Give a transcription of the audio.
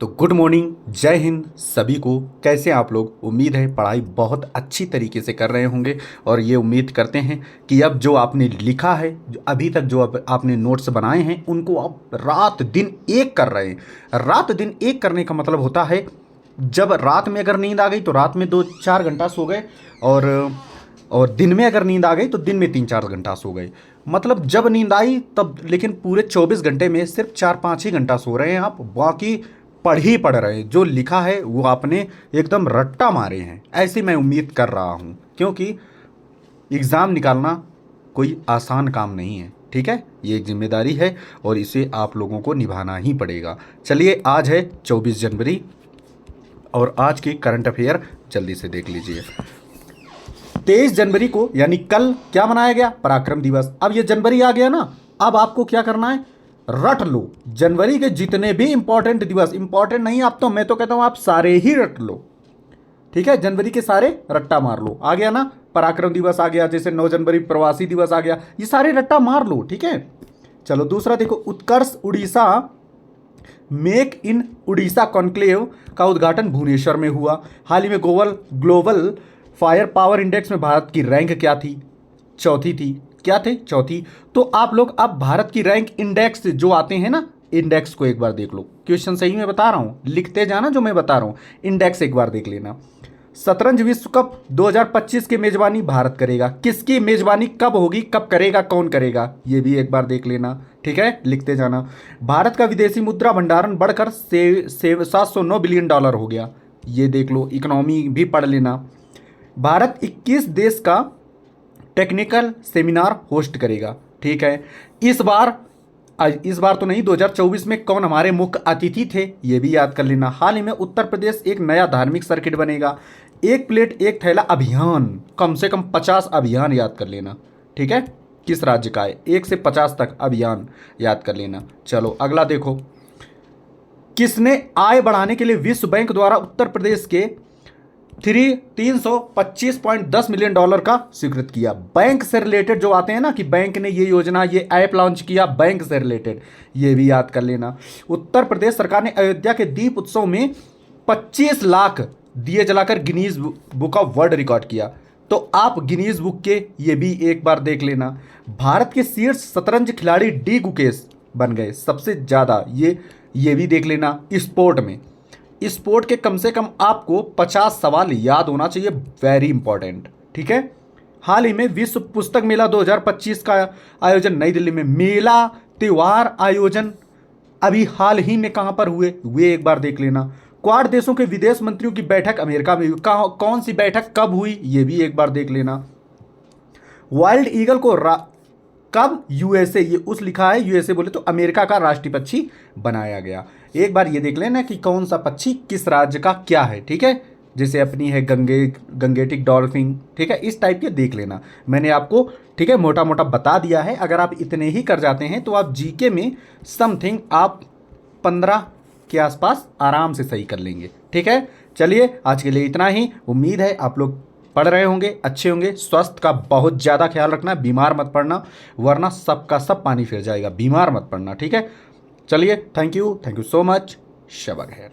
तो good morning, जय हिंद सभी को। कैसे हैं आप लोग? उम्मीद है पढ़ाई बहुत अच्छी तरीके से कर रहे होंगे और ये उम्मीद करते हैं कि अब जो आपने लिखा है, जो अभी तक जो आपने नोट्स बनाए हैं, उनको आप रात दिन एक कर रहे हैं। रात दिन एक करने का मतलब होता है, जब रात में अगर नींद आ गई तो रात में 2-4 घंटा सो गए, और दिन में अगर नींद आ गई तो दिन में 3-4 घंटा सो गए। मतलब जब नींद आई तब, लेकिन पूरे 24 घंटे में सिर्फ 4-5 ही घंटा सो रहे हैं आप, बाकी पढ़ ही पढ़ रहे हैं। जो लिखा है वो आपने एकदम रट्टा मारे हैं, ऐसी मैं उम्मीद कर रहा हूँ, क्योंकि एग्ज़ाम निकालना कोई आसान काम नहीं है। ठीक है, ये एक जिम्मेदारी है और इसे आप लोगों को निभाना ही पड़ेगा। चलिए, आज है 24 जनवरी और आज की करंट अफेयर जल्दी से देख लीजिए। 23 जनवरी को यानी कल क्या मनाया गया? पराक्रम दिवस। अब ये जनवरी आ गया ना, अब आपको क्या करना है? रट लो जनवरी के जितने भी इंपॉर्टेंट दिवस। इंपॉर्टेंट नहीं, आप तो, मैं तो कहता हूं आप सारे ही रट लो। ठीक है, जनवरी के सारे रट्टा मार लो। आ गया ना, पराक्रम दिवस आ गया, जैसे 9 जनवरी प्रवासी दिवस आ गया, ये सारे रट्टा मार लो। ठीक है, चलो दूसरा देखो। Utkarsh Odisha make in Odisha conclave का उद्घाटन भुवनेश्वर में हुआ। हाल ही में ग्लोबल फायर पावर इंडेक्स में भारत की रैंक क्या थी? चौथी थी। क्या थे? चौथी। तो आप लोग अब भारत की रैंक इंडेक्स जो आते हैं ना, इंडेक्स को एक बार देख लो। क्वेश्चन सही मैं बता रहा हूं, लिखते जाना जो मैं बता रहा हूं। इंडेक्स एक बार देख लेना। शतरंज विश्व कप 2025 की मेजबानी भारत करेगा। किसकी मेजबानी कब होगी, कब करेगा, कौन करेगा, ये भी एक बार देख लेना। ठीक है, लिखते जाना। भारत का विदेशी मुद्रा भंडारण बढ़कर 709 बिलियन डॉलर हो गया, ये देख लो। इकोनॉमी भी पढ़ लेना। भारत 21 देश का टेक्निकल सेमिनार होस्ट करेगा। ठीक है, इस बार तो नहीं, 2024 में कौन हमारे मुख्य अतिथि थे, ये भी याद कर लेना। हाल ही में उत्तर प्रदेश एक नया धार्मिक सर्किट बनेगा। एक प्लेट एक थैला अभियान, कम से कम 50 अभियान याद कर लेना। ठीक है, किस राज्य का है? 1 से 50 तक अभियान याद कर लेना। चलो अगला देखो। किसने आय बढ़ाने के लिए विश्व बैंक द्वारा उत्तर प्रदेश के 325.10 मिलियन डॉलर का स्वीकृत किया? बैंक से रिलेटेड जो आते हैं ना, कि बैंक ने ये योजना, ये ऐप लॉन्च किया बैंक से रिलेटेड, ये भी याद कर लेना। उत्तर प्रदेश सरकार ने अयोध्या के दीप उत्सव में 25 लाख दिए जलाकर Guinness book of world record किया। तो आप गिनीज बुक के ये भी एक बार देख लेना। भारत के शीर्ष शतरंज खिलाड़ी डी गुकेश बन गए सबसे ज्यादा, ये भी देख लेना। स्पोर्ट में, स्पोर्ट के कम से कम आपको 50 सवाल याद होना चाहिए, वेरी इंपॉर्टेंट। ठीक है, हाल ही में विश्व पुस्तक मेला 2025 का आयोजन नई दिल्ली में। मेला त्योहार आयोजन अभी हाल ही में कहां पर हुए, वे एक बार देख लेना। क्वाड देशों के विदेश मंत्रियों की बैठक अमेरिका में हुई। कौन सी बैठक कब हुई, ये भी एक बार देख लेना। वाइल्ड ईगल को कब यूएसए, ये उस लिखा है यूएसए, बोले तो अमेरिका का राष्ट्रीय पक्षी बनाया गया। एक बार ये देख लेना कि कौन सा पक्षी किस राज्य का क्या है। ठीक है, जैसे अपनी है गंगेटिक डॉल्फिन। ठीक है, इस टाइप के देख लेना। मैंने आपको, ठीक है, मोटा मोटा बता दिया है। अगर आप इतने ही कर जाते हैं तो आप जीके में समथिंग आप 15 के आसपास आराम से सही कर लेंगे। ठीक है, चलिए आज के लिए इतना ही। उम्मीद है आप लोग पढ़ रहे होंगे, अच्छे होंगे। स्वास्थ्य का बहुत ज़्यादा ख्याल रखना, बीमार मत पड़ना, वरना सबका सब पानी फिर जाएगा। बीमार मत पड़ना। ठीक है, चलिए, थैंक यू सो मच। शब खैर।